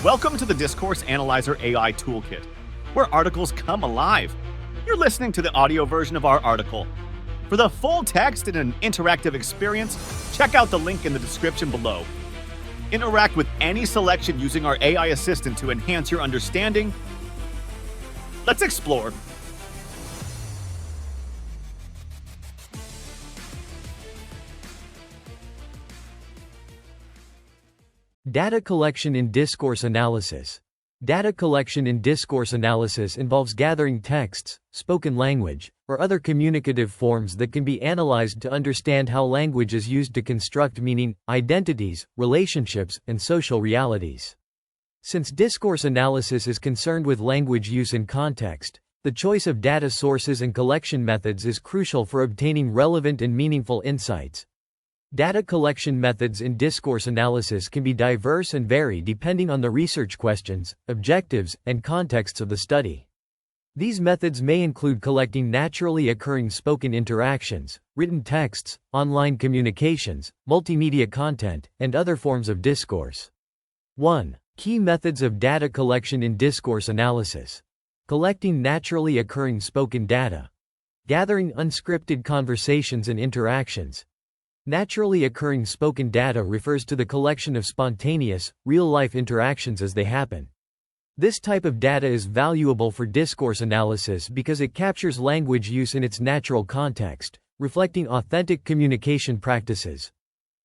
Welcome to the Discourse Analyzer AI Toolkit, where articles come alive. You're listening to the audio version of our article. For the full text and an interactive experience, check out the link in the description below. Interact with any selection using our AI assistant to enhance your understanding. Let's explore. Data collection in discourse analysis. Data collection in discourse analysis involves gathering texts, spoken language, or other communicative forms that can be analyzed to understand how language is used to construct meaning, identities, relationships, and social realities. Since discourse analysis is concerned with language use in context, the choice of data sources and collection methods is crucial for obtaining relevant and meaningful insights. Data collection methods in discourse analysis can be diverse and vary depending on the research questions, objectives, and contexts of the study. These methods may include collecting naturally occurring spoken interactions, written texts, online communications, multimedia content, and other forms of discourse. 1. Key methods of data collection in discourse analysis. Collecting naturally occurring spoken data. Gathering unscripted conversations and interactions. Naturally occurring spoken data refers to the collection of spontaneous, real-life interactions as they happen. This type of data is valuable for discourse analysis because it captures language use in its natural context, reflecting authentic communication practices.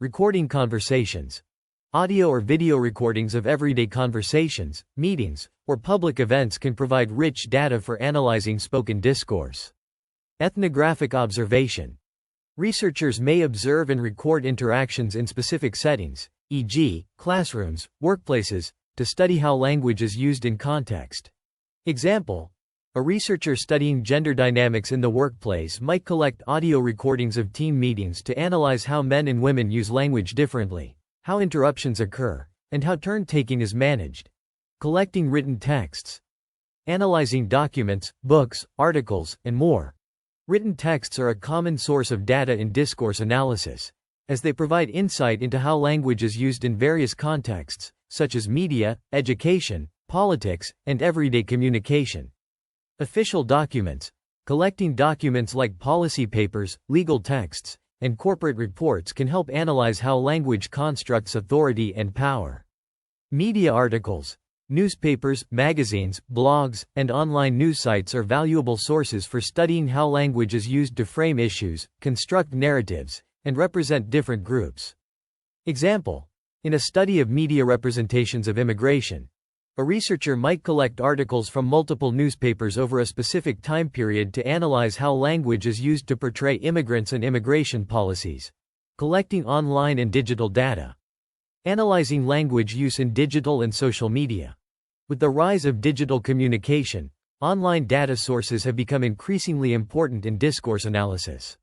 Recording conversations. Audio or video recordings of everyday conversations, meetings, or public events can provide rich data for analyzing spoken discourse. Ethnographic observation. Researchers may observe and record interactions in specific settings, e.g., classrooms, workplaces, to study how language is used in context. Example: a researcher studying gender dynamics in the workplace might collect audio recordings of team meetings to analyze how men and women use language differently, how interruptions occur, and how turn-taking is managed. Collecting written texts. Analyzing documents, books, articles, and more. Written texts are a common source of data in discourse analysis, as they provide insight into how language is used in various contexts, such as media, education, politics, and everyday communication. Official documents. Collecting documents like policy papers, legal texts, and corporate reports can help analyze how language constructs authority and power. Media articles. Newspapers, magazines, blogs, and online news sites are valuable sources for studying how language is used to frame issues, construct narratives, and represent different groups. Example: in a study of media representations of immigration, a researcher might collect articles from multiple newspapers over a specific time period to analyze how language is used to portray immigrants and immigration policies. Collecting online and digital data. Analyzing language use in digital and social media. With the rise of digital communication, online data sources have become increasingly important in discourse analysis.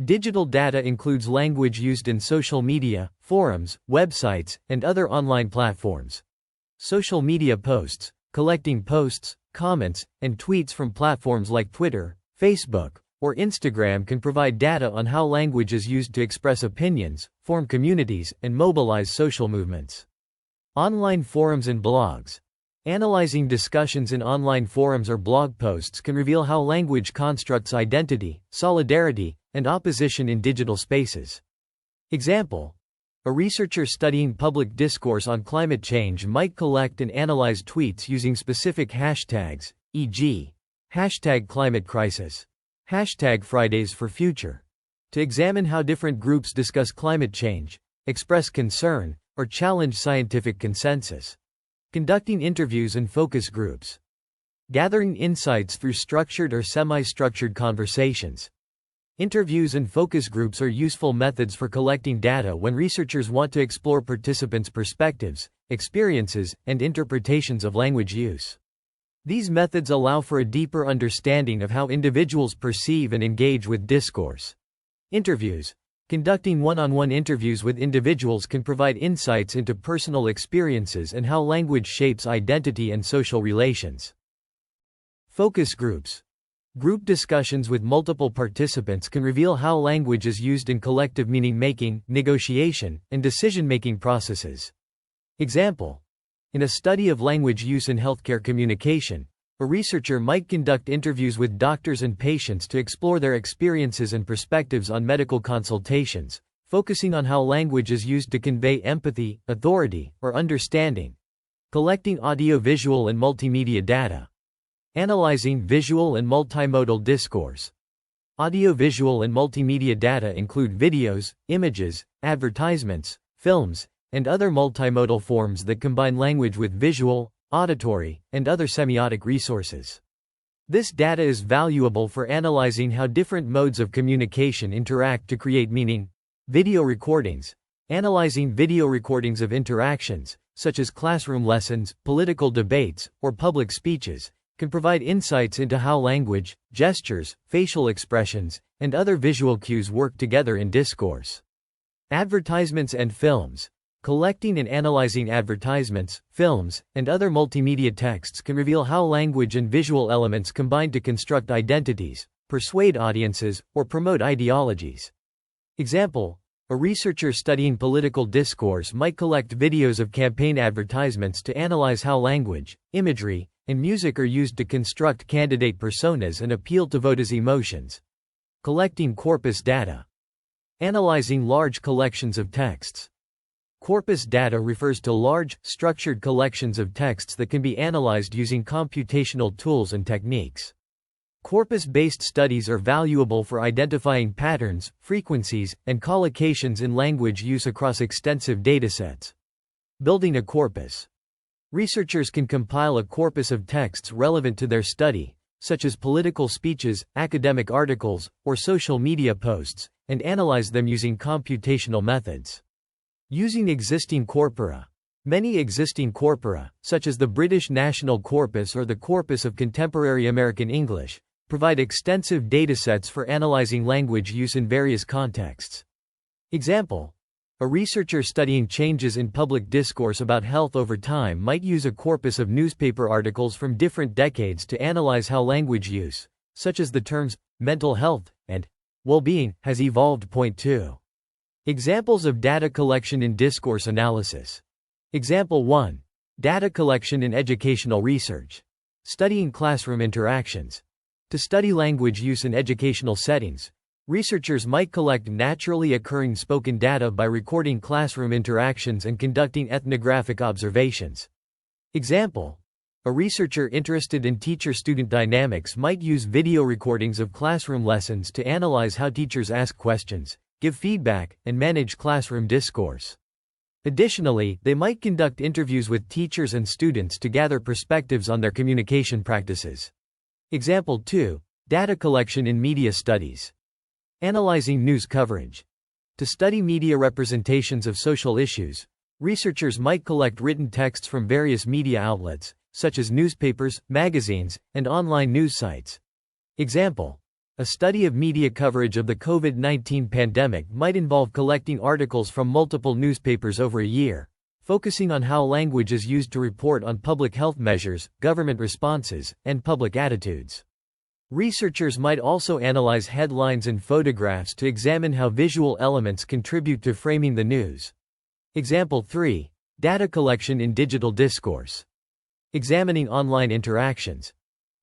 Digital data includes language used in social media, forums, websites, and other online platforms. Social media posts. Collecting posts, comments, and tweets from platforms like Twitter, Facebook, or Instagram can provide data on how language is used to express opinions, form communities, and mobilize social movements. Online forums and blogs. Analyzing discussions in online forums or blog posts can reveal how language constructs identity, solidarity, and opposition in digital spaces. Example: a researcher studying public discourse on climate change might collect and analyze tweets using specific hashtags, e.g., #ClimateCrisis, #FridaysForFuture, to examine how different groups discuss climate change, express concern, or challenge scientific consensus. Conducting interviews and focus groups. Gathering insights through structured or semi-structured conversations. Interviews and focus groups are useful methods for collecting data when researchers want to explore participants' perspectives, experiences, and interpretations of language use. These methods allow for a deeper understanding of how individuals perceive and engage with discourse. Interviews. Conducting one-on-one interviews with individuals can provide insights into personal experiences and how language shapes identity and social relations. Focus groups. Group discussions with multiple participants can reveal how language is used in collective meaning-making, negotiation, and decision-making processes. Example: In a study of language use in healthcare communication, a researcher might conduct interviews with doctors and patients to explore their experiences and perspectives on medical consultations, focusing on how language is used to convey empathy, authority, or understanding. Collecting audiovisual and multimedia data. Analyzing visual and multimodal discourse. Audiovisual and multimedia data include videos, images, advertisements, films, and other multimodal forms that combine language with visual, auditory, and other semiotic resources. This data is valuable for analyzing how different modes of communication interact to create meaning. Video recordings. Analyzing video recordings of interactions, such as classroom lessons, political debates, or public speeches, can provide insights into how language, gestures, facial expressions, and other visual cues work together in discourse. Advertisements and films. Collecting and analyzing advertisements, films, and other multimedia texts can reveal how language and visual elements combine to construct identities, persuade audiences, or promote ideologies. Example: a researcher studying political discourse might collect videos of campaign advertisements to analyze how language, imagery, and music are used to construct candidate personas and appeal to voters' emotions. Collecting corpus data. Analyzing large collections of texts. Corpus data refers to large, structured collections of texts that can be analyzed using computational tools and techniques. Corpus-based studies are valuable for identifying patterns, frequencies, and collocations in language use across extensive datasets. Building a corpus. Researchers can compile a corpus of texts relevant to their study, such as political speeches, academic articles, or social media posts, and analyze them using computational methods. Using existing corpora. Many existing corpora, such as the British National Corpus or the Corpus of Contemporary American English, provide extensive datasets for analyzing language use in various contexts. Example: a researcher studying changes in public discourse about health over time might use a corpus of newspaper articles from different decades to analyze how language use, such as the terms mental health and well-being, has evolved. Point 2. Examples of data collection in discourse analysis. Example 1. Data collection in educational research. Studying classroom interactions. To study language use in educational settings, researchers might collect naturally occurring spoken data by recording classroom interactions and conducting ethnographic observations. Example: a researcher interested in teacher-student dynamics might use video recordings of classroom lessons to analyze how teachers ask questions, give feedback, and manage classroom discourse. Additionally, they might conduct interviews with teachers and students to gather perspectives on their communication practices. Example 2. Data collection in media studies. Analyzing news coverage. To study media representations of social issues, researchers might collect written texts from various media outlets, such as newspapers, magazines, and online news sites. Example: a study of media coverage of the COVID-19 pandemic might involve collecting articles from multiple newspapers over a year, focusing on how language is used to report on public health measures, government responses, and public attitudes. Researchers might also analyze headlines and photographs to examine how visual elements contribute to framing the news. Example 3. Data collection in digital discourse. Examining online interactions.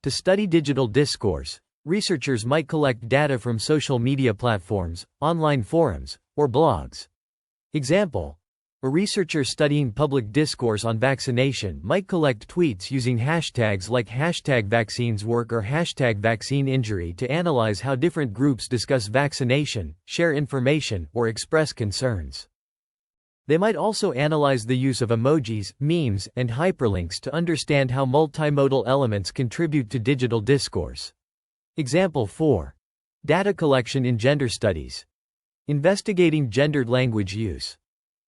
To study digital discourse, researchers might collect data from social media platforms, online forums, or blogs. Example: a researcher studying public discourse on vaccination might collect tweets using hashtags like #VaccinesWork or #VaccineInjury to analyze how different groups discuss vaccination, share information, or express concerns. They might also analyze the use of emojis, memes, and hyperlinks to understand how multimodal elements contribute to digital discourse. Example 4. Data collection in gender studies. Investigating gendered language use.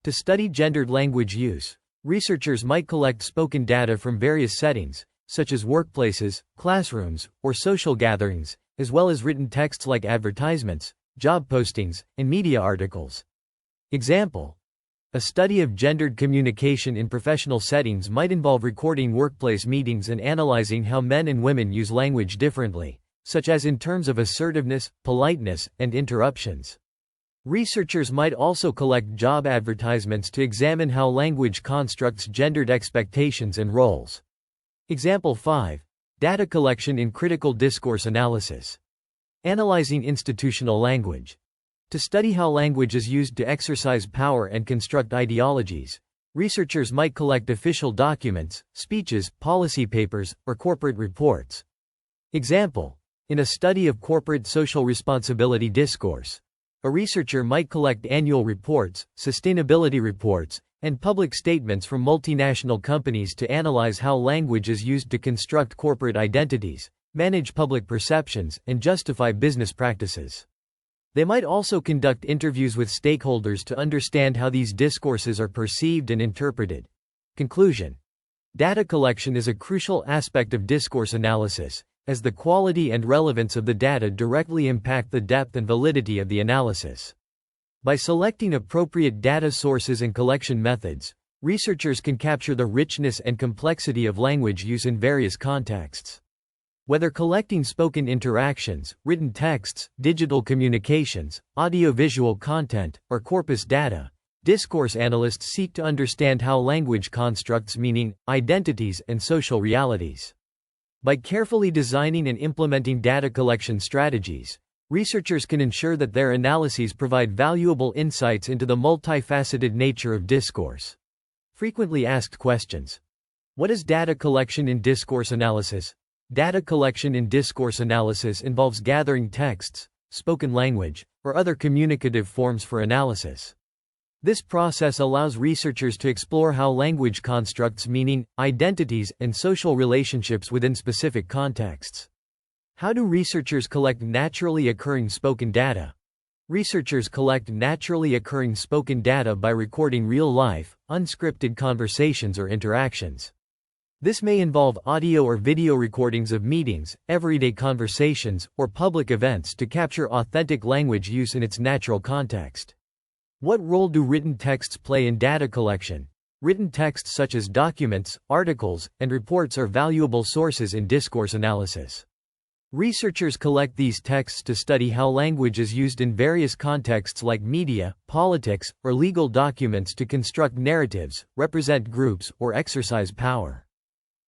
To study gendered language use, researchers might collect spoken data from various settings, such as workplaces, classrooms, or social gatherings, as well as written texts like advertisements, job postings, and media articles. Example: a study of gendered communication in professional settings might involve recording workplace meetings and analyzing how men and women use language differently, such as in terms of assertiveness, politeness, and interruptions. Researchers might also collect job advertisements to examine how language constructs gendered expectations and roles. Example 5. Data collection in critical discourse analysis. Analyzing institutional language. To study how language is used to exercise power and construct ideologies, researchers might collect official documents, speeches, policy papers, or corporate reports. Example: in a study of corporate social responsibility discourse, a researcher might collect annual reports, sustainability reports, and public statements from multinational companies to analyze how language is used to construct corporate identities, manage public perceptions, and justify business practices. They might also conduct interviews with stakeholders to understand how these discourses are perceived and interpreted. Conclusion: data collection is a crucial aspect of discourse analysis, as the quality and relevance of the data directly impact the depth and validity of the analysis. By selecting appropriate data sources and collection methods, researchers can capture the richness and complexity of language use in various contexts. Whether collecting spoken interactions, written texts, digital communications, audiovisual content, or corpus data, discourse analysts seek to understand how language constructs meaning, identities, and social realities. By carefully designing and implementing data collection strategies, researchers can ensure that their analyses provide valuable insights into the multifaceted nature of discourse. Frequently asked questions. What is data collection in discourse analysis? Data collection in discourse analysis involves gathering texts, spoken language, or other communicative forms for analysis. This process allows researchers to explore how language constructs meaning, identities, and social relationships within specific contexts. How do researchers collect naturally occurring spoken data? Researchers collect naturally occurring spoken data by recording real-life, unscripted conversations or interactions. This may involve audio or video recordings of meetings, everyday conversations, or public events to capture authentic language use in its natural context. What role do written texts play in data collection? Written texts such as documents, articles, and reports are valuable sources in discourse analysis. Researchers collect these texts to study how language is used in various contexts like media, politics, or legal documents to construct narratives, represent groups, or exercise power.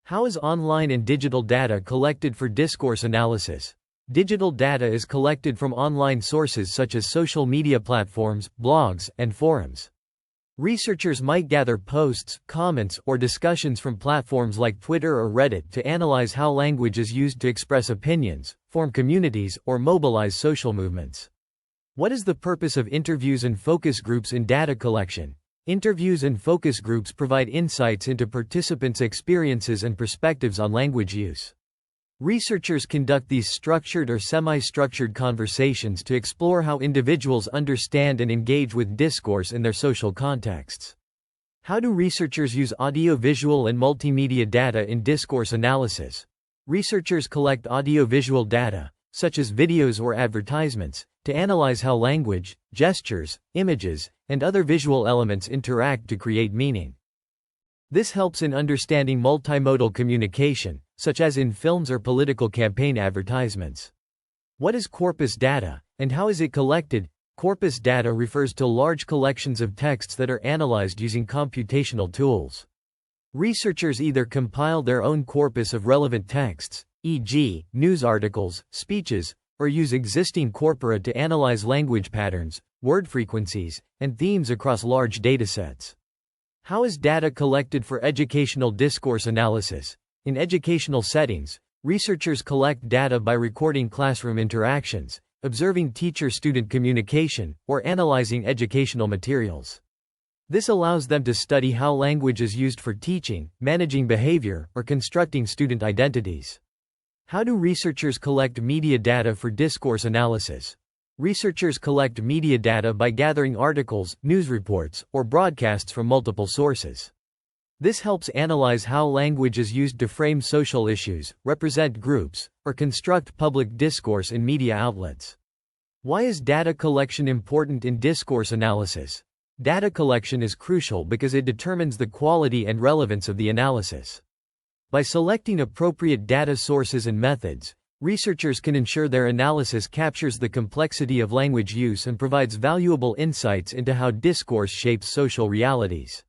How is online and digital data collected for discourse analysis? Digital data is collected from online sources such as social media platforms, blogs, and forums. Researchers might gather posts, comments, or discussions from platforms like Twitter or Reddit to analyze how language is used to express opinions, form communities, or mobilize social movements. What is the purpose of interviews and focus groups in data collection? Interviews and focus groups provide insights into participants' experiences and perspectives on language use. Researchers conduct these structured or semi-structured conversations to explore how individuals understand and engage with discourse in their social contexts. How do researchers use audiovisual and multimedia data in discourse analysis? Researchers collect audiovisual data, such as videos or advertisements, to analyze how language, gestures, images, and other visual elements interact to create meaning. This helps in understanding multimodal communication, such as in films or political campaign advertisements. What is corpus data, and how is it collected? Corpus data refers to large collections of texts that are analyzed using computational tools. Researchers either compile their own corpus of relevant texts, e.g., news articles, speeches, or use existing corpora to analyze language patterns, word frequencies, and themes across large datasets. How is data collected for educational discourse analysis? In educational settings, researchers collect data by recording classroom interactions, observing teacher-student communication, or analyzing educational materials. This allows them to study how language is used for teaching, managing behavior, or constructing student identities. How do researchers collect media data for discourse analysis? Researchers collect media data by gathering articles, news reports, or broadcasts from multiple sources. This helps analyze how language is used to frame social issues, represent groups, or construct public discourse in media outlets. Why is data collection important in discourse analysis? Data collection is crucial because it determines the quality and relevance of the analysis. By selecting appropriate data sources and methods, Researchers can ensure their analysis captures the complexity of language use and provides valuable insights into how discourse shapes social realities.